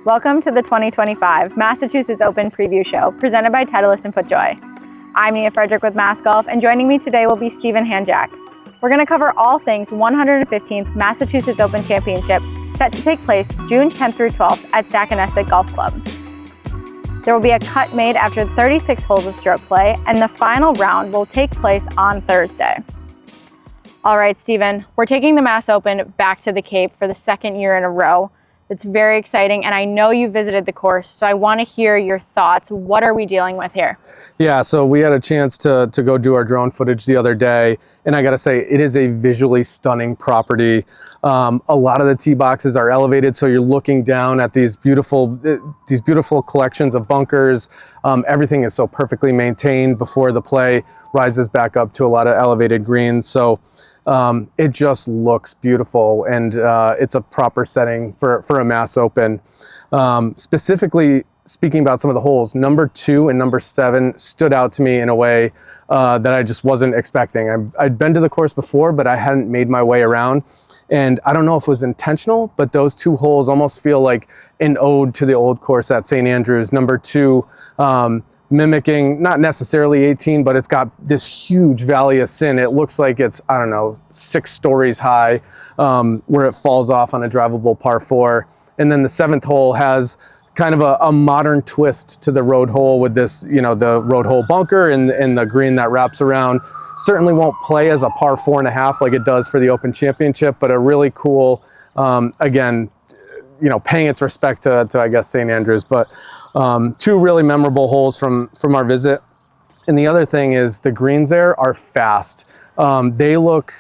Welcome to the 2025 Massachusetts Open Preview Show, presented by Titleist and FootJoy. I'm Nia Frederick with Mass Golf, and joining me today will be Stephen Hanjack. We're going to cover all things 115th Massachusetts Open Championship, set to take place June 10th through 12th at Sacconnesset Golf Club. There will be a cut made after 36 holes of stroke play, and the final round will take place on Thursday. All right, Stephen, we're taking the Mass Open back to the Cape for the second year in a row. It's very exciting, and I know you visited the course, so I want to hear your thoughts. What are we dealing with here? Yeah, so we had a chance to go do our drone footage the other day, and I gotta say, it is a visually stunning property. A lot of the tee boxes are elevated, so you're looking down at these beautiful collections of bunkers. Everything is so perfectly maintained before the play rises back up to a lot of elevated greens. So it just looks beautiful, and it's a proper setting for a Mass Open. Specifically speaking about some of the holes, number 2 and number 7 stood out to me in a way that I just wasn't expecting. I'd been to the course before, but I hadn't made my way around. And I don't know if it was intentional, but those 2 holes almost feel like an ode to the old course at St. Andrews. Number 2, mimicking, not necessarily 18, but it's got this huge valley of sin. It looks like it's, I don't know, 6 stories high, where it falls off on a drivable par 4. And then the 7th hole has kind of a modern twist to the road hole with this, the road hole bunker and the green that wraps around. Certainly won't play as a par 4.5 like it does for the Open Championship, but a really cool, again, paying its respect to I guess, St. Andrews. But 2 really memorable holes from our visit. And the other thing is the greens there are fast. They look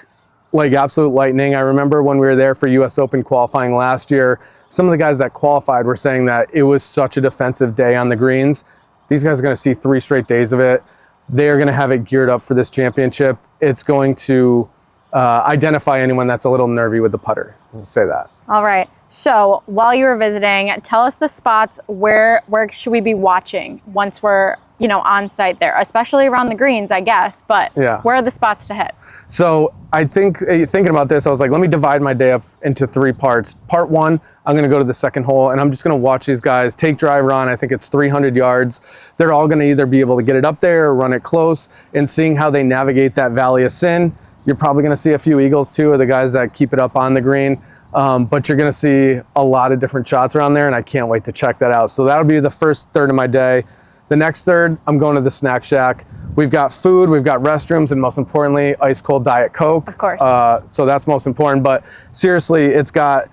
like absolute lightning. I remember when we were there for US Open qualifying last year, some of the guys that qualified were saying that it was such a defensive day on the greens. These guys are going to see 3 straight days of it. They're going to have it geared up for this championship. It's going to identify anyone that's a little nervy with the putter. I'll say that. All right. So while you were visiting, tell us the spots where should we be watching once we're on site there, especially around the greens, I guess. But yeah, where are the spots to hit? So I think thinking about this, I was like, let me divide my day up into 3 parts. Part 1, I'm going to go to the 2nd hole, and I'm just going to watch these guys take driver on. I think it's 300 yards. They're all going to either be able to get it up there or run it close, and seeing how they navigate that valley of sin. You're probably going to see a few eagles too, or the guys that keep it up on the green. But you're going to see a lot of different shots around there, and I can't wait to check that out. So that'll be the first third of my day. The next third, I'm going to the snack shack. We've got food, we've got restrooms, and most importantly, ice cold Diet Coke. Of course. So that's most important. But seriously, it's got,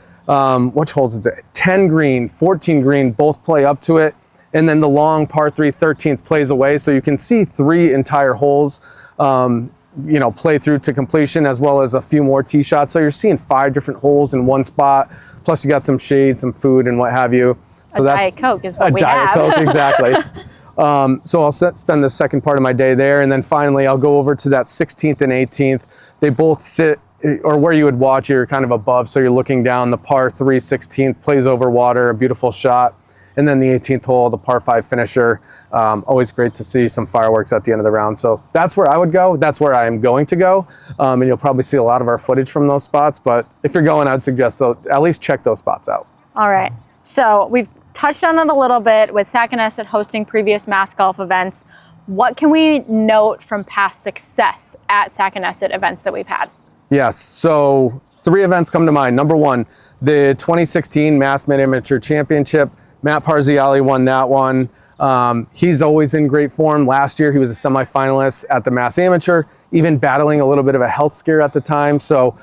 which holes is it? 10 green, 14 green, both play up to it. And then the long par 3, 13th plays away. So you can see 3 entire holes, play through to completion, as well as a few more tee shots. So you're seeing 5 different holes in one spot. Plus you got some shade, some food, and what have you. So that's Diet Coke is what we have. A Diet Coke, exactly. So I'll spend the second part of my day there, and then finally I'll go over to that 16th and 18th. They both sit, or where you would watch, you're kind of above, so you're looking down. The par 3 16th plays over water, a beautiful shot. And then the 18th hole, the par 5 finisher. Always great to see some fireworks at the end of the round. So that's where I would go. That's where I am going to go. And you'll probably see a lot of our footage from those spots. But if you're going, I'd suggest at least check those spots out. All right. So we've touched on it a little bit with Sacconnesset hosting previous Mass Golf events. What can we note from past success at Sacconnesset events that we've had? Yes. So 3 events come to mind. Number 1, the 2016 Mass Mid-Amateur Championship. Matt Parziale won that one. He's always in great form. Last year, he was a semifinalist at the Mass Amateur, even battling a little bit of a health scare at the time. So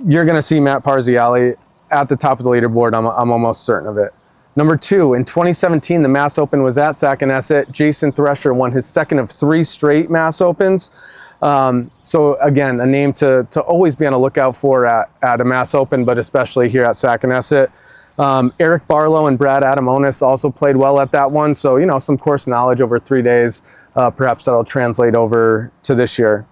you're going to see Matt Parziale at the top of the leaderboard. I'm almost certain of it. Number 2, in 2017, the Mass Open was at Sacconnesset. Jason Thresher won his 2nd of 3 straight Mass Opens. So again, a name to always be on the lookout for at a Mass Open, but especially here at Sacconnesset. Eric Barlow and Brad Adamonis also played well at that one. So, some course knowledge over 3 days, perhaps that'll translate over to this year.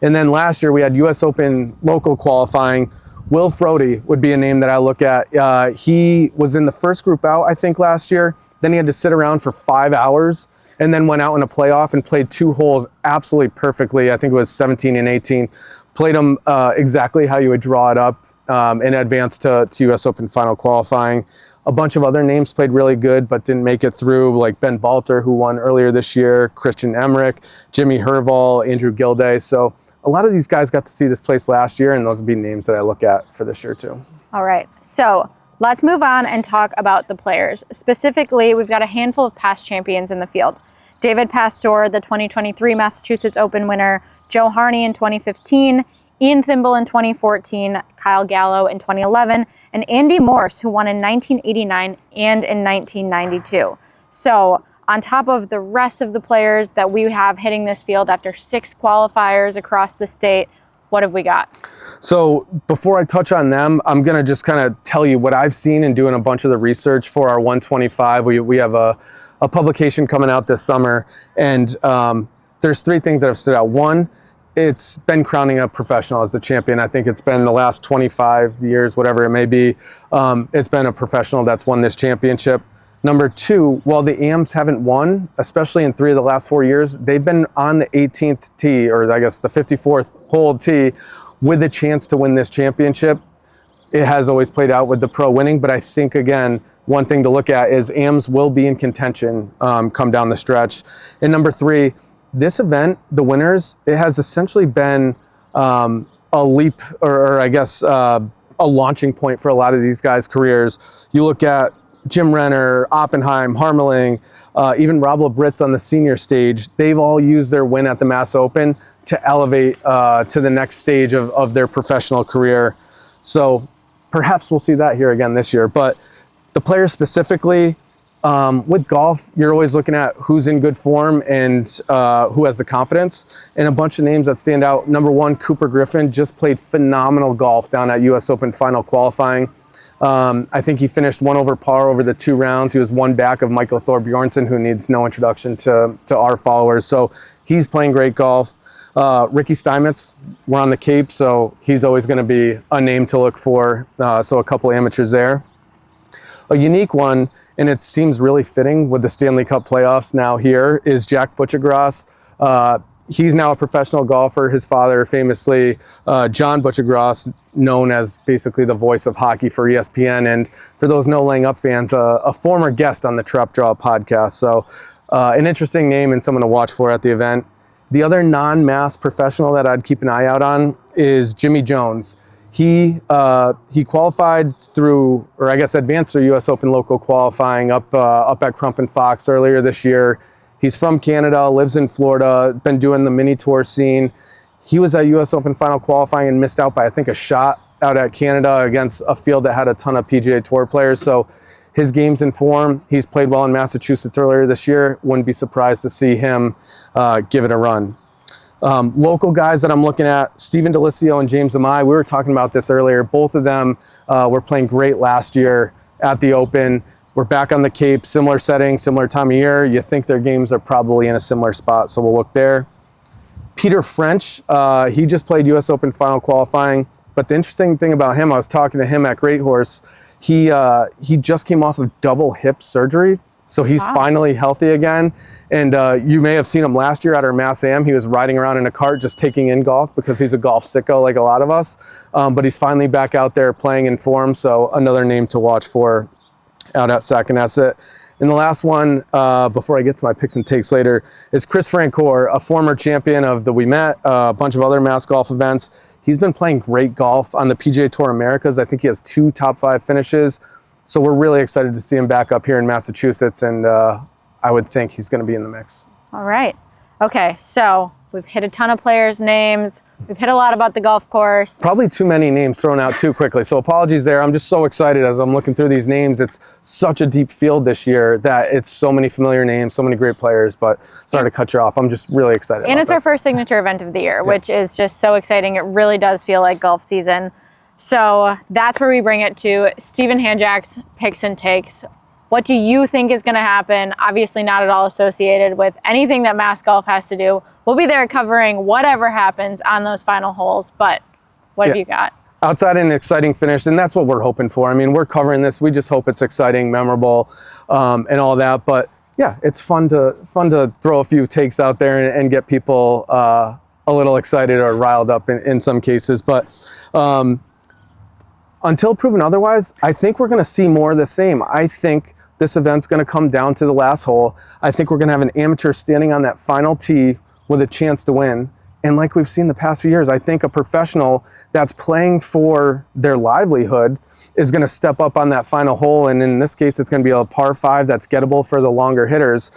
And then last year we had US Open local qualifying. Will Frody would be a name that I look at. He was in the first group out, I think, last year. Then he had to sit around for 5 hours and then went out in a playoff and played 2 holes absolutely perfectly. I think it was 17 and 18. Played them exactly how you would draw it up in advance to US Open final qualifying. A bunch of other names played really good, but didn't make it through, like Ben Balter, who won earlier this year, Christian Emmerich, Jimmy Herval, Andrew Gilday. So a lot of these guys got to see this place last year, and those would be names that I look at for this year too. All right, so let's move on and talk about the players. Specifically, we've got a handful of past champions in the field. David Pastor, the 2023 Massachusetts Open winner, Joe Harney in 2015, Ian Thimble in 2014, Kyle Gallo in 2011, and Andy Morse, who won in 1989 and in 1992. So on top of the rest of the players that we have hitting this field after 6 qualifiers across the state, what have we got? So before I touch on them, I'm going to just kind of tell you what I've seen in doing a bunch of the research for our 125. We have a publication coming out this summer, and there's 3 things that have stood out. One, it's been crowning a professional as the champion. I think it's been the last 25 years, whatever it may be. It's been a professional that's won this championship. Number 2, while the AMs haven't won, especially in 3 of the last 4 years, they've been on the 18th tee, or I guess the 54th hole tee, with a chance to win this championship. It has always played out with the pro winning, but I think, again, one thing to look at is AMs will be in contention come down the stretch. And number 3, this event, the winners, it has essentially been a leap, or I guess a launching point for a lot of these guys' careers. You look at Jim Renner, Oppenheim, Harmeling, even Rob Labritz on the senior stage. They've all used their win at the Mass Open to elevate to the next stage of their professional career. So perhaps we'll see that here again this year. But the players specifically, with golf, you're always looking at who's in good form and who has the confidence. And a bunch of names that stand out. Number 1, Cooper Griffin just played phenomenal golf down at US Open final qualifying. I think he finished 1 over par over the 2 rounds. He was 1 back of Michael Thorbjornsen, who needs no introduction to our followers. So he's playing great golf. Ricky Steinmetz, we're on the Cape, so he's always going to be a name to look for. So a couple amateurs there. A unique one, and it seems really fitting with the Stanley Cup playoffs now here, is Jack Butchergross. He's now a professional golfer. His father, famously, John Butchergross, known as basically the voice of hockey for ESPN. And for those No Laying Up fans, a former guest on the Trap Draw podcast. So an interesting name and someone to watch for at the event. The other non-mass professional that I'd keep an eye out on is Jimmy Jones. He qualified through, or I guess advanced through US Open local qualifying up at Crump and Fox earlier this year. He's from Canada, lives in Florida, been doing the mini tour scene. He was at US Open final qualifying and missed out by, I think, a shot out at Canada against a field that had a ton of PGA Tour players. So his game's in form. He's played well in Massachusetts earlier this year. Wouldn't be surprised to see him give it a run. Local guys that I'm looking at, Stephen Delisio and James Amai, we were talking about this earlier. Both of them were playing great last year at the Open. We're back on the Cape, similar setting, similar time of year. You think their games are probably in a similar spot, so we'll look there. Peter French, he just played US Open final qualifying, but the interesting thing about him, I was talking to him at Great Horse, he just came off of double hip surgery. So he's finally healthy again. And you may have seen him last year at our Mass Am. He was riding around in a cart just taking in golf because he's a golf sicko like a lot of us. But he's finally back out there playing in form. So another name to watch for out at Sacconnesset. And the last one, before I get to my picks and takes later, is Chris Francoeur, a former champion of the We Met, a bunch of other Mass golf events. He's been playing great golf on the PGA Tour Americas. I think he has 2 top 5 finishes. So we're really excited to see him back up here in Massachusetts, and I would think he's going to be in the mix. All right. Okay, so we've hit a ton of players' names. We've hit a lot about the golf course. Probably too many names thrown out too quickly, so apologies there. I'm just so excited as I'm looking through these names. It's such a deep field this year that it's so many familiar names, so many great players, but sorry to cut you off. I'm just really excited And about it's our this. first signature event of the year, which is just so exciting. It really does feel like golf season. So that's where we bring it to Stephen Hanjak's picks and takes. What do you think is going to happen? Obviously not at all associated with anything that Mass Golf has to do. We'll be there covering whatever happens on those final holes, but what have you got? Outside an exciting finish, and that's what we're hoping for. I mean, we're covering this. We just hope it's exciting, memorable, and all that. But yeah, it's fun to throw a few takes out there and get people a little excited or riled up in some cases. But until proven otherwise, I think we're going to see more of the same. I think this event's going to come down to the last hole. I think we're going to have an amateur standing on that final tee with a chance to win. And like we've seen the past few years, I think a professional that's playing for their livelihood is going to step up on that final hole. And in this case, it's going to be a par 5 that's gettable for the longer hitters.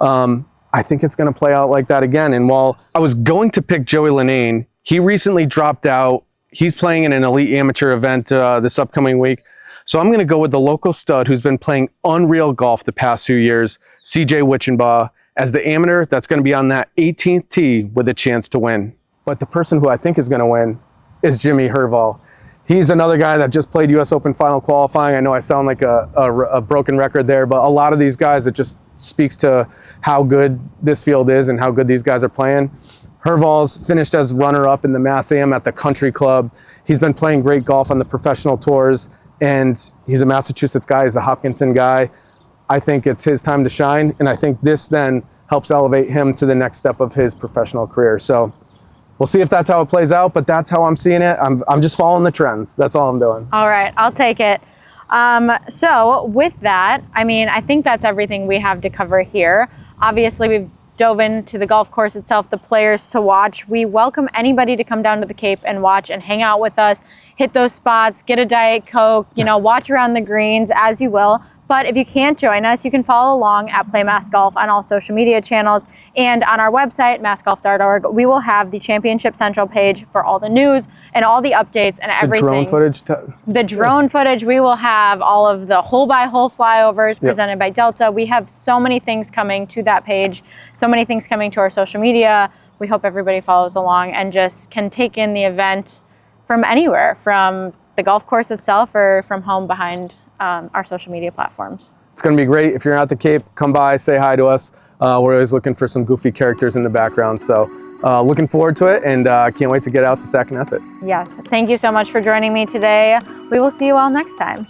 I think it's going to play out like that again. And while I was going to pick Joey Linane, he recently dropped out. He's playing in an elite amateur event this upcoming week. So I'm going to go with the local stud who's been playing unreal golf the past few years, CJ Wichenbaugh, as the amateur that's going to be on that 18th tee with a chance to win. But the person who I think is going to win is Jimmy Herval. He's another guy that just played US Open final qualifying. I know I sound like a broken record there, but a lot of these guys, it just speaks to how good this field is and how good these guys are playing. Herval's finished as runner-up in the Mass Am at the Country Club. He's been playing great golf on the professional tours, and he's a Massachusetts guy. He's a Hopkinton guy. I think it's his time to shine, and I think this then helps elevate him to the next step of his professional career. So we'll see if that's how it plays out, but that's how I'm seeing it. I'm just following the trends. That's all I'm doing. All right, I'll take it. So with that, I mean, I think that's everything we have to cover here. Obviously, we've dove into the golf course itself, the players to watch. We welcome anybody to come down to the Cape and watch and hang out with us, hit those spots, get a Diet Coke, watch around the greens as you will. But if you can't join us, you can follow along at Play Mass Golf on all social media channels and on our website, massgolf.org. We will have the Championship Central page for all the news and all the updates and everything. The drone footage? The drone footage. We will have all of the hole-by-hole flyovers presented by Delta. We have so many things coming to that page, so many things coming to our social media. We hope everybody follows along and just can take in the event from anywhere, from the golf course itself or from home behind our social media platforms. It's going to be great. If you're at the Cape, come by, say hi to us. We're always looking for some goofy characters in the background. So looking forward to it, and can't wait to get out to Sacconnesset. Yes. Thank you so much for joining me today. We will see you all next time.